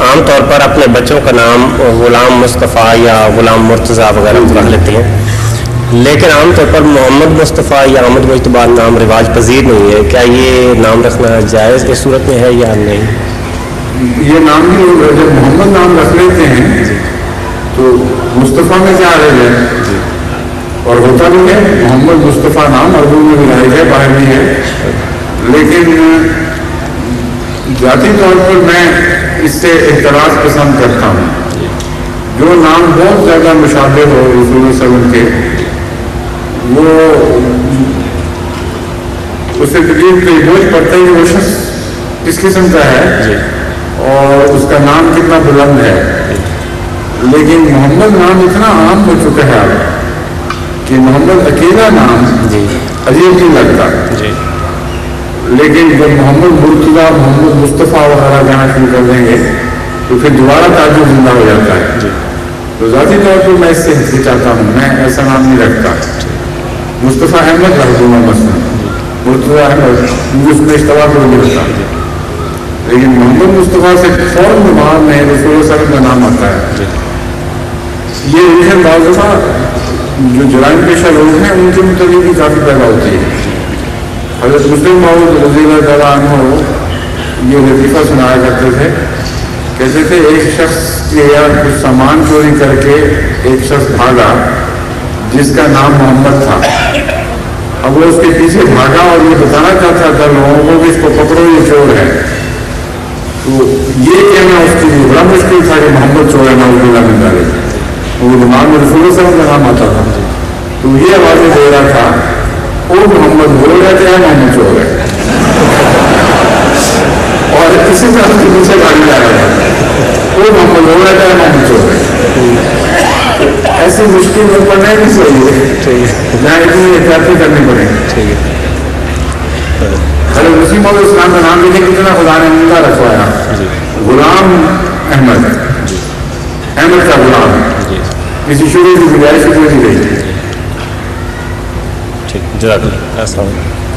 عام طور پر اپنے بچوں کا نام غلام مصطفیٰ یا غلام مرتضیٰ وغیرہ رکھ لیتے ہیں، لیکن عام طور پر محمد مصطفیٰ یا احمد مجتبیٰ نام رواج پذیر نہیں ہے. کیا یہ نام رکھنا جائز اس صورت میں ہے یا نہیں؟ یہ نام بھی جب محمد نام رکھ لیتے ہیں تو مصطفیٰ میں کیا رہ ہے، اور ہوتا بھی ہے محمد مصطفیٰ نام اردو میں بھی رائج ہے، باہر بھی ہے. لیکن ذاتی طور پر میں اس سے اعتراض پسند کرتا ہوں. جو نام بہت زیادہ مشابہ ہو رسول صلی اللہ علیہ وسلم کے، وہ اسے تکلیف پہ بوجھ پڑتا ہے کہ وہ شخص کس قسم کا ہے اور اس کا نام کتنا بلند ہے. لیکن محمد نام اتنا عام ہو چکا ہے اب کہ محمد اکیلا نام عجیب نہیں لگتا. لیکن جب محمد مرتضیٰ، محمد مصطفیٰ وغیرہ کہنا شروع کر دیں گے تو پھر دوبارہ تعجب زندہ ہو جاتا ہے. تو ذاتی طور پر میں اس سے ہچکچاتا ہوں، میں ایسا نام نہیں رکھتا. مصطفیٰ احمد رکھ دوں گا مثلا، مرتضیٰ احمد اس میں اشتباہ کو نہیں رکھتا. لیکن محمد مصطفیٰ سے فوراً بعد میں رسول اللہ صلی اللہ علیہ وسلم کا نام آتا ہے. یہ ریشن بعض دفعہ جو جرائم پیشہ لوگ ہیں ان کے متعلق بھی کافی پیدا ہوتی ہے. حضرت مسلم موعود رضی اللہ تعالیٰ عنہ یہ لطیفہ سنایا کرتے تھے، کہتے تھے ایک شخص کے یا کچھ سامان چوری کر کے ایک شخص بھاگا جس کا نام محمد تھا. اب وہ اس کے پیچھے بھاگا اور یہ بتانا چاہتا تھا لوگوں کو کہ اس کو پکڑو یہ چور ہے. تو یہ کہنا اس کے لیے بڑا مشکل تھا کہ محمد چور ہے، نعوذ باللہ من ذالک. وہ دماغ میں رسول اللہ صلی اللہ علیہ وسلم کا نام آتا تھا تو یہ آوازیں دے رہا تھا، او محمد بول رہے تھے محمد چور ہے. اور اسی طرح سے مجھے گاڑی جا رہا تھا، او محمد بول رہے تھے محمد چور ہے. ایسی مشکل میں پڑھنا نہیں چاہیے جہاں اتنی احتیاطی کرنی پڑے. حضرت مسیم علیہ السلام کا نام بھی کتنا خدا نے عمدہ رکھوایا، غلام احمد، احمد کا غلام، کسی شروع کی گزارش نہیں رہی. ٹھیک، جزاک اللہ. السلام علیکم.